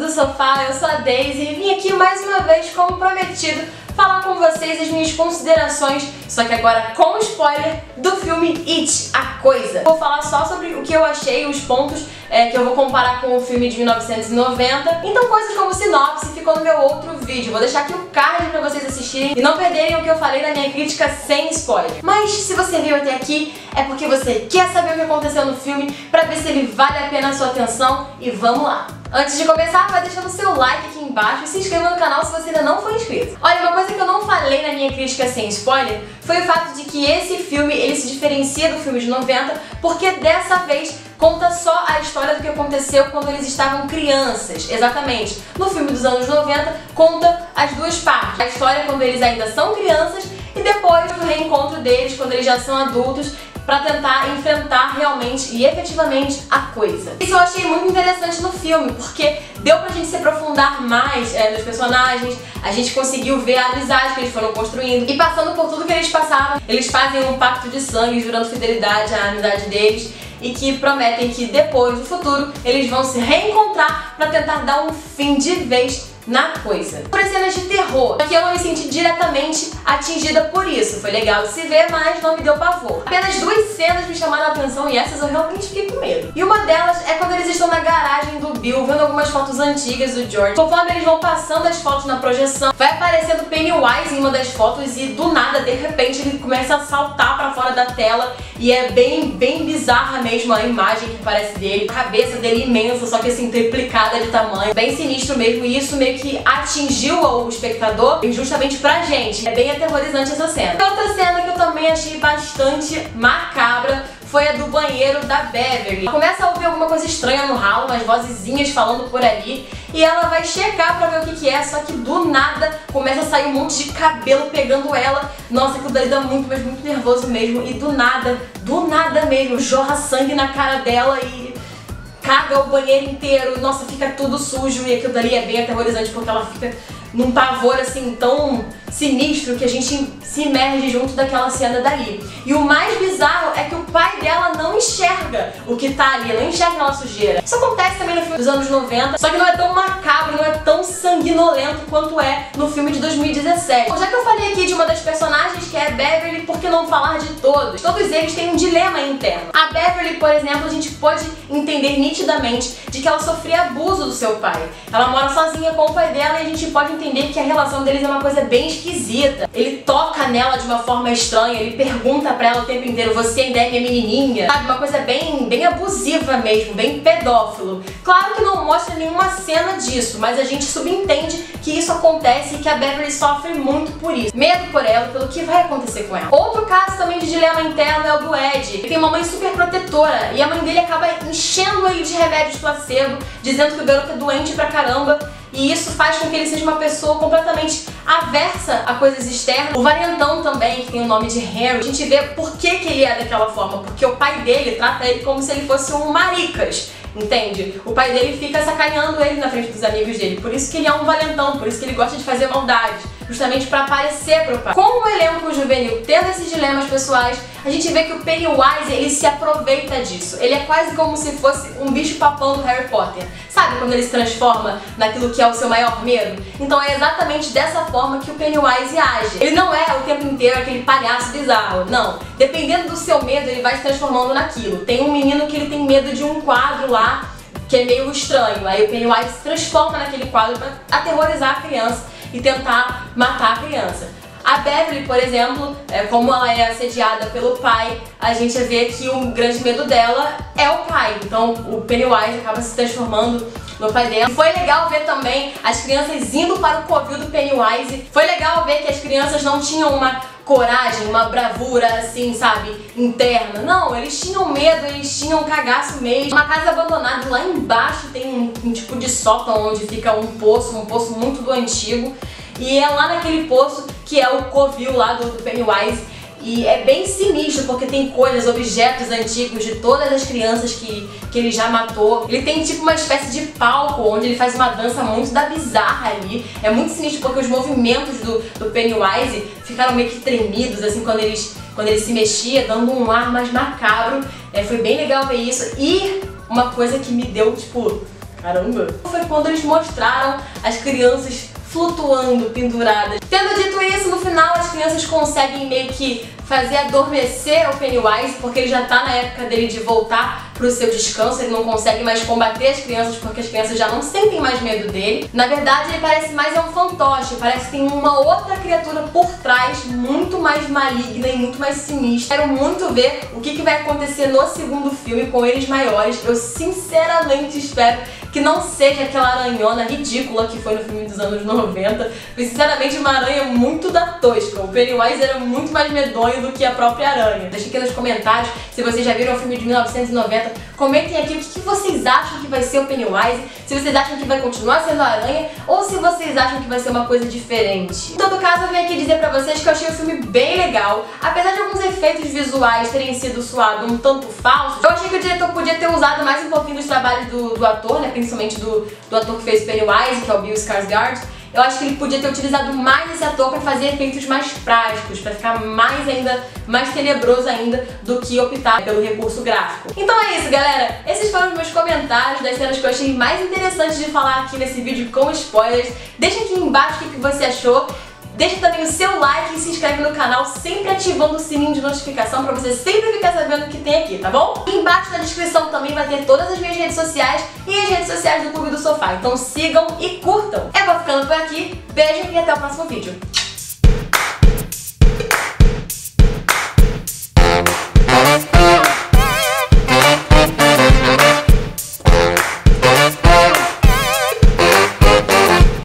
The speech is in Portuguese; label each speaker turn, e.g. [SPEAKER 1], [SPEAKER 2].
[SPEAKER 1] do sofá, eu sou a Daisy e vim aqui mais uma vez, como prometido, falar com vocês as minhas considerações, só que agora com spoiler, do filme It, A Coisa. Vou falar só sobre o que eu achei, os pontos que eu vou comparar com o filme de 1990. Então coisas como sinopse ficou no meu outro vídeo. Vou deixar aqui o card pra vocês assistirem e não perderem o que eu falei na minha crítica sem spoiler. Mas se você veio até aqui, é porque você quer saber o que aconteceu no filme, pra ver se ele vale a pena a sua atenção, e vamos lá! Antes de começar, vai deixando o seu like aqui embaixo e se inscreva no canal se você ainda não for inscrito. Olha, uma coisa que eu não falei na minha crítica sem spoiler foi o fato de que esse filme ele se diferencia do filme de 90 porque dessa vez conta só a história do que aconteceu quando eles estavam crianças. Exatamente. No filme dos anos 90 conta as duas partes. A história quando eles ainda são crianças e depois o reencontro deles quando eles já são adultos, pra tentar enfrentar realmente e efetivamente a coisa. Isso eu achei muito interessante no filme, porque deu pra gente se aprofundar mais nos personagens, a gente conseguiu ver a amizade que eles foram construindo e passando por tudo que eles passaram, eles fazem um pacto de sangue jurando fidelidade à amizade deles e que prometem que depois, no futuro, eles vão se reencontrar pra tentar dar um fim de vez na coisa. Por cenas de terror, aqui eu não me senti diretamente atingida por isso. Foi legal de se ver, mas não me deu pavor. Apenas duas cenas me chamaram a atenção e essas eu realmente fiquei com medo. E uma delas é quando eles estão na garagem do Bill, vendo algumas fotos antigas do George. Conforme eles vão passando as fotos na projeção, vai aparecendo Pennywise em uma das fotos e do nada, de repente, ele começa a saltar pra fora da tela e é bem bizarra mesmo a imagem que aparece dele. A cabeça dele imensa, só que assim, triplicada de tamanho. Bem sinistro mesmo, e isso meio que atingiu o espectador justamente pra gente. É bem aterrorizante essa cena. E outra cena que eu também achei bastante macabra foi a do banheiro da Beverly. Ela começa a ouvir alguma coisa estranha no ralo, umas vozezinhas falando por ali, e ela vai checar pra ver o que é, só que do nada começa a sair um monte de cabelo pegando ela. Nossa, aquilo daí dá muito, mas muito nervoso mesmo, e do nada mesmo, jorra sangue na cara dela e caga o banheiro inteiro, nossa, fica tudo sujo, e aquilo dali é bem aterrorizante porque ela fica num pavor assim tão sinistro que a gente se imerge junto daquela cena dali. E o mais bizarro é que o pai dela não enxerga o que tá ali, não enxerga aquela sujeira. Isso acontece também no filme dos anos 90, só que não é tão macabro, não é tão sanguinolento quanto é no filme de 2017. Bom, já que eu falei aqui de uma das personagens que é a Beverly, por que não falar de todos? Todos eles têm um dilema interno. A Beverly, por exemplo, a gente pode entender nitidamente de que ela sofria abuso do seu pai. Ela mora sozinha com o pai dela e a gente pode entender que a relação deles é uma coisa bem esquisita. Ele toca nela de uma forma estranha, ele pergunta pra ela o tempo inteiro: você ainda é minha menininha? Sabe, uma coisa bem abusiva mesmo, bem pedófilo. Claro que não mostra nenhuma cena disso, mas a gente subentende que isso acontece e que a Beverly sofre muito por isso. Medo por ela, pelo que vai acontecer com ela. Outro caso também de dilema interno é o do Ed. Ele tem uma mãe super protetora e a mãe dele acaba enchendo ele de remédios placebo, dizendo que o garoto é doente pra caramba. E isso faz com que ele seja uma pessoa completamente aversa a coisas externas. O valentão também, que tem o nome de Harry, a gente vê por que ele é daquela forma, porque o pai dele trata ele como se ele fosse um maricas, entende? O pai dele fica sacaneando ele na frente dos amigos dele, por isso que ele é um valentão, por isso que ele gosta de fazer maldades, justamente pra aparecer pro pai. Com o elenco juvenil tendo esses dilemas pessoais, a gente vê que o Pennywise, ele se aproveita disso. Ele é quase como se fosse um bicho-papão do Harry Potter. Sabe quando ele se transforma naquilo que é o seu maior medo? Então é exatamente dessa forma que o Pennywise age. Ele não é o tempo inteiro aquele palhaço bizarro, não. Dependendo do seu medo, ele vai se transformando naquilo. Tem um menino que ele tem medo de um quadro lá, que é meio estranho. Aí o Pennywise se transforma naquele quadro pra aterrorizar a criança e tentar matar a criança. A Beverly, por exemplo, como ela é assediada pelo pai, a gente vê que o grande medo dela é o pai. Então o Pennywise acaba se transformando no pai dela. E foi legal ver também as crianças indo para o covil do Pennywise. Foi legal ver que as crianças não tinham uma coragem, uma bravura assim, sabe, interna. Não, eles tinham medo, eles tinham cagaço mesmo. Uma casa abandonada, lá embaixo tem um tipo de sótão onde fica um poço muito do antigo. E é lá naquele poço que é o covil lá do Pennywise. E é bem sinistro porque tem coisas, objetos antigos de todas as crianças que ele já matou. Ele tem tipo uma espécie de palco onde ele faz uma dança muito da bizarra ali. É muito sinistro porque os movimentos do Pennywise ficaram meio que tremidos assim quando ele se mexia, dando um ar mais macabro. Foi bem legal ver isso. E uma coisa que me deu tipo caramba, foi quando eles mostraram as crianças flutuando, penduradas. Tendo dito isso, no final as crianças conseguem meio que fazer adormecer o Pennywise, porque ele já tá na época dele de voltar pro seu descanso, ele não consegue mais combater as crianças porque as crianças já não sentem mais medo dele. Na verdade, ele parece mais um fantoche, parece que tem uma outra criatura por trás, muito mais maligna e muito mais sinistra. Quero muito ver o que vai acontecer no segundo filme com eles maiores. Eu sinceramente espero que não seja aquela aranhona ridícula que foi no filme dos anos 90. Foi sinceramente uma aranha muito da tosca. O Pennywise era muito mais medonho do que a própria aranha. Deixa aqui nos comentários se vocês já viram o filme de 1990. Comentem aqui o que vocês acham que vai ser o Pennywise, se vocês acham que vai continuar sendo a aranha ou se vocês acham que vai ser uma coisa diferente. Em todo caso, eu vim aqui dizer pra vocês que eu achei o filme bem legal. Apesar de alguns efeitos visuais terem sido suados um tanto falsos, eu achei que o diretor podia ter usado mais um pouquinho dos trabalhos do ator, né, principalmente do ator que fez Pennywise, que é o Bill Skarsgård. Eu acho que ele podia ter utilizado mais esse ator pra fazer efeitos mais práticos, pra ficar mais tenebroso ainda do que optar pelo recurso gráfico. Então é isso, galera. Esses foram os meus comentários das cenas que eu achei mais interessantes de falar aqui nesse vídeo com spoilers. Deixa aqui embaixo o que você achou. Deixa também o seu like e se inscreve no canal, sempre ativando o sininho de notificação pra você sempre ficar sabendo o que tem aqui, tá bom? E embaixo na descrição também vai ter todas as minhas redes sociais e as redes sociais do Clube do Sofá. Então sigam e curtam. Eu vou ficando por aqui, beijo e até o próximo vídeo.